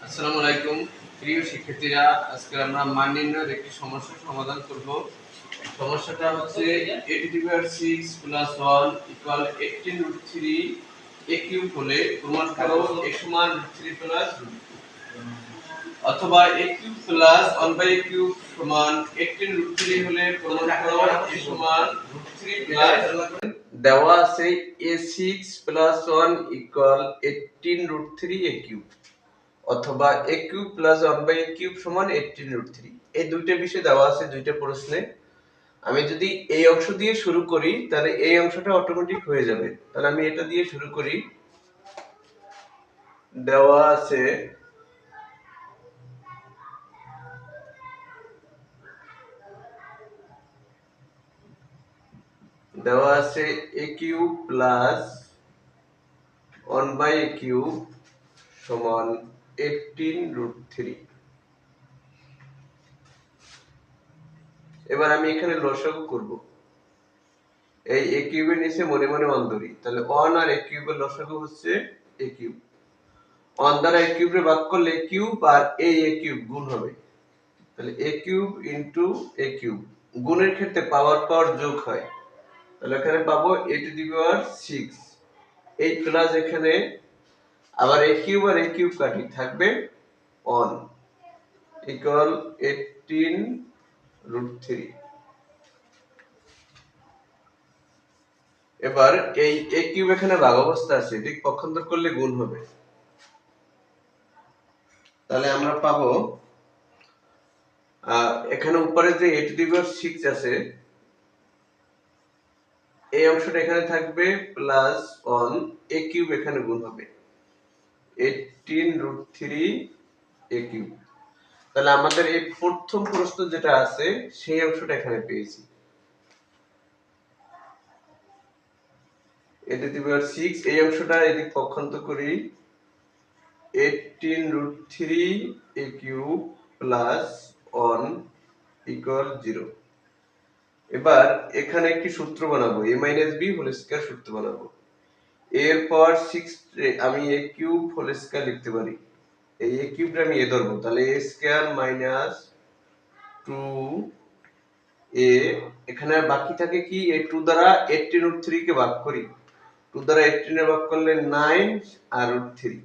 আসসালামু আলাইকুম প্রিয় শিক্ষার্থীরা, আজকে আমরা মান নির্ণয়ের একটি সমস্যার সমাধান করব। সমস্যাটা হচ্ছে a to the power 6 plus 1 equal 18√3 a cube হলে প্রমাণ করো a সমান √3 plus অথবা a cube plus 1 a cube সমান 18√3 হলে প্রমাণ করো a সমান √3 plus দেওয়া আছে a6 plus 1 equal 18√3 a cube অথবা a cube plus 1 a cube সমান 18√3। এই দুইটা বিষয় দেওয়া আছে দুইটা প্রশ্নে। আমি যদি এই অংশ দিয়ে শুরু করি তাহলে এই অংশটা অটোমেটিক হয়ে যাবে। তাহলে আমি এটা দিয়ে শুরু করি। দেওয়া আছে a cube plus 1 a cube সমান 18√3। এবার আমি এখানে লসাগু করব। এই a কিউবের নিচে মনে মনে 1 ধরি, তাহলে 1 আর a কিউবের লসাগু হচ্ছে a কিউব। 1 দ্বারা a কিউবে ভাগ করলে a কিউব আর a কিউব গুণ হবে, তাহলে a cube into a cube. গুণের ক্ষেত্রে পাওয়ার পাওয়ার যোগ হয়, তাহলে এখানে পাবো a টু দি পাওয়ার 6। এই প্লাস এখানে আবার a কিউব আর a কিউব কাটি, থাকবে 1 ইকুয়াল 18√3। এবার এই a কিউব এখানে ভাগ অবস্থা আছে, ঠিক পক্ষান্তর করলে গুণ হবে। তাহলে আমরা পাবো এখানে উপরে যে a টু দি পাওয়ার 6 আছে, এই অংশটা এখানে থাকবে প্লাস 1 a কিউব এখানে গুণ হবে 18√3 a কিউব। তাহলে আমাদের এই প্রথম প্রশ্ন যেটা আছে সেই অংশটা এখানে পেয়েছি। a টু দি পাওয়ার 6 এই অংশটা এদিক পক্ষান্তর করি 18√3 a কিউব প্লাস 1 ইকুয়াল 0। এবার এখানে একটি সূত্র বানাবো, a - b হোল স্কয়ার সূত্র বানাবো। এর পর 6 আমি a কিউব হোল স্কয়ার লিখতে পারি। এই a কিউবটা আমি এ ধরবো, তাহলে a স্কয়ার মাইনাস 2a। এখানে বাকি থাকে কি, এই 2 দ্বারা 18√3 কে ভাগ করি, 2 দ্বারা 18 এ ভাগ করলে 9 আর √3।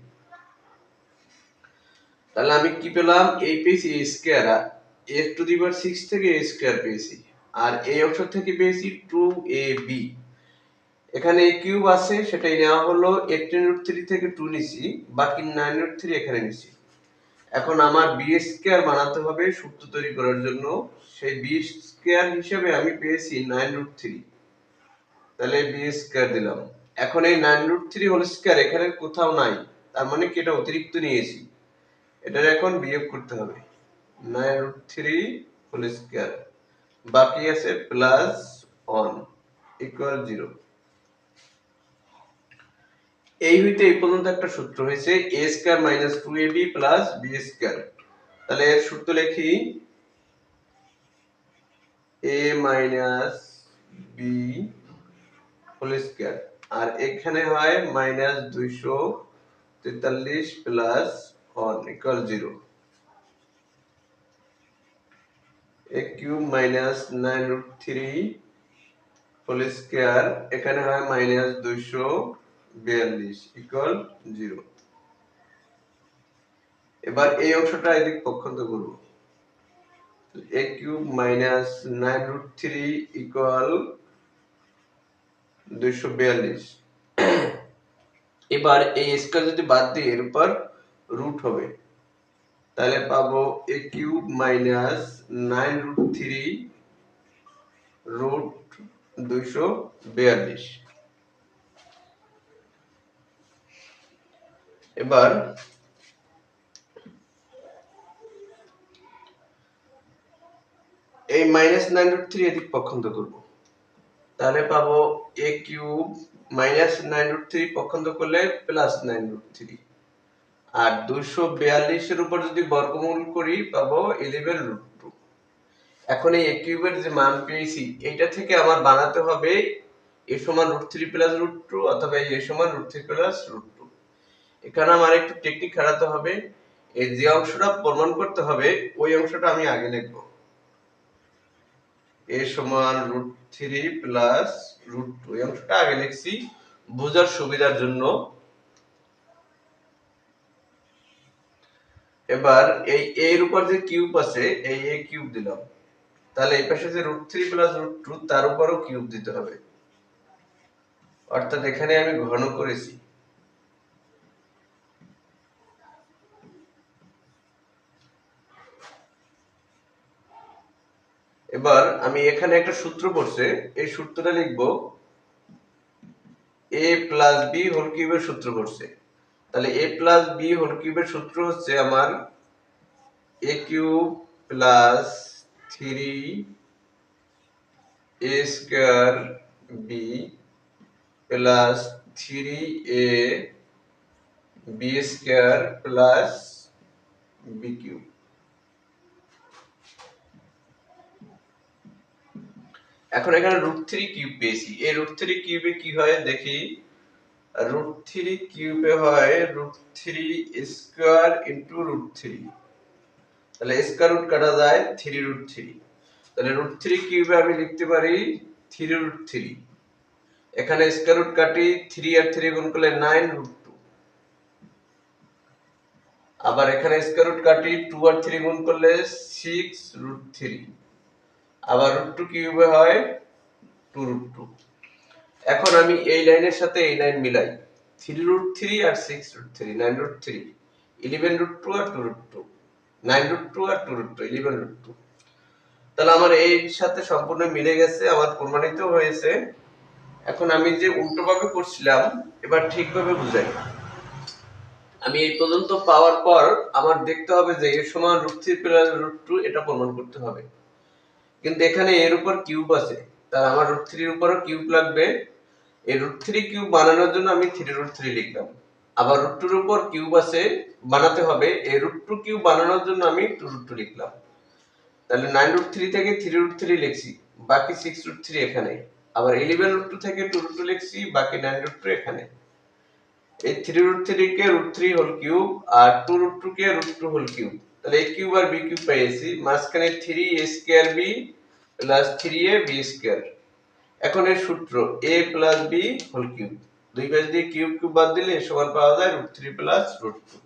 তাহলে আমি কি পেলাম, এই পেয়েছি a স্কয়ার, আর a টু দি পাওয়ার 6 থেকে a স্কয়ার পেয়েছি, আর এই অংশ থেকে পেয়েছি 2ab। এখানে a কিউব আছে সেটাই নেওয়া হলো, 18√3 থেকে 2 নিছি, বাকি 9√3 এখানে নিছি। এখন আমার b স্কয়ার বানাতে হবে সূত্র তৈরি করার জন্য। সেই b স্কয়ার হিসেবে আমি পেয়েছি 9√3, তাহলে b স্কয়ার দিলাম। এখন এই 9√3 হোল স্কয়ার এখানে কোথাও নাই, তার মানে কি এটা অতিরিক্ত নিয়েছি, এটার এখন বিয়োগ করতে হবে। 9√3 হোল স্কয়ার, বাকি আছে প্লাস 1 ইকুয়াল 0। এই হইতে এই পর্যন্ত একটা সূত্র হয়েছে a square minus 2ab plus b square. তাহলে এর সূত্র লিখি a minus b whole square, আর এখানে হয় minus 243 plus 1 equal 0। a cube minus 9√3 whole square, এখানে হয় মাইনাস 242 ইকুয়াল 0। এবার এই অংশটা এদিক পক্ষান্তর করব, a কিউব মাইনাস 9√3 ইকুয়াল 242। এবার এই স্কয়ার যদি বাদ দিই এর উপর রুট হবে, তাহলে পাবো a কিউব মাইনাস 9√3 রুট 242। এবার এই মাইনাস 9√3 এদিক পক্ষান্তর করব, তাহলে পাবো a কিউব মাইনাস 9√3 পক্ষান্তর করলে প্লাস 9√3, আর 242 এর উপর যদি বর্গমূল করি পাবো 11√2। এখন এই a কিউবের যে মান পেয়েছি এইটা থেকে আমার বানাতে হবে a সমান √3 প্লাস √2 অথবা a সমান √3 প্লাস √2। এখানে আমার একটু টেকনিক খাটাতে হবে। এই যে অংশটা প্রমাণ করতে হবে ওই অংশটা আমি আগে লিখব। a সমান √3 প্লাস √2 এই অংশটা আগে লিখছি বোঝার সুবিধার জন্য। এবার এই a এর উপর যে কিউব আছে এই a কিউব দিলাম, তাহলে এই পাশে যে √3 প্লাস √2 তার উপরও কিউব দিতে হবে, অর্থাৎ এখানে আমি ঘন করেছি। এবার আমি এখানে একটা সূত্র পড়ছে, এই সূত্রটা লিখব, a প্লাস b হোল কিউবের সূত্র পড়ছে। তাহলে a প্লাস b হোল কিউবের সূত্র হচ্ছে আমার a cube plus 3a square b plus 3a b square plus b cube. এখন এখানে √3 কিউব পেয়েছি, এই √3 কিউবে কি হয় দেখি। √3 কিউবে হয় √3 স্কয়ার ইনটু √3, তাহলে স্কয়ার রুট কাটা যায় 3√3, তাহলে √3 কিউবে আমি লিখতে পারি 3√3। এখানে স্কয়ার রুট কাটি 3 আর 3 গুণ করলে 9√2, আবার এখানে স্কয়ার রুট কাটি 2 আর 3 গুণ করলে 6√3, আবার √2 কিউবে হয় 2√2। এখন আমি এই লাইনের সাথে এই লাইন মিলাই, 3√3 আর 6√3 9√3, 11√2 আর 2√2, 9√2 আর 2√2 11√2। তাহলে আমার এই সাথে সম্পূর্ণ মিলে গেছে, আমার প্রমাণিত হয়েছে। এখন আমি যে উল্টোভাবে করছিলাম এবার ঠিকভাবে বুঝাই। আমি এই পর্যন্ত পাওয়ার পর আমার দেখতে হবে যে এর সমান √3 প্লাস √2 এটা প্রমাণ করতে হবে, কিন্তু এখানে এর উপর কিউব আছে, তার আমার √3 এর উপরও কিউব লাগবে। এই √3 কিউব বানানোর জন্য আমি 3√3 লিখলাম, আবার √2 এর উপর কিউব আছে বানাতে হবে, এই √2 কিউব বানানোর জন্য আমি 2√2 লিখলাম। তাহলে 9√3 থেকে 3√3 লিখছি, বাকি 6√3 এখানে, আবার 11√2 থেকে 2√2 লিখছি, বাকি 9√2 এখানে। এই 3√3 কে √3 হোল কিউব আর 2√2 কে √2 হোল কিউব, তাহলে a কিউব আর b কিউব পেয়েছি, মাঝখানে 3a square b plus 3a b square. এখন এর সূত্র a plus b whole cube, দুই পাশ দিয়ে কিউব কিউব বাদ দিলে সমান পাওয়া যায় √3 প্লাস √2।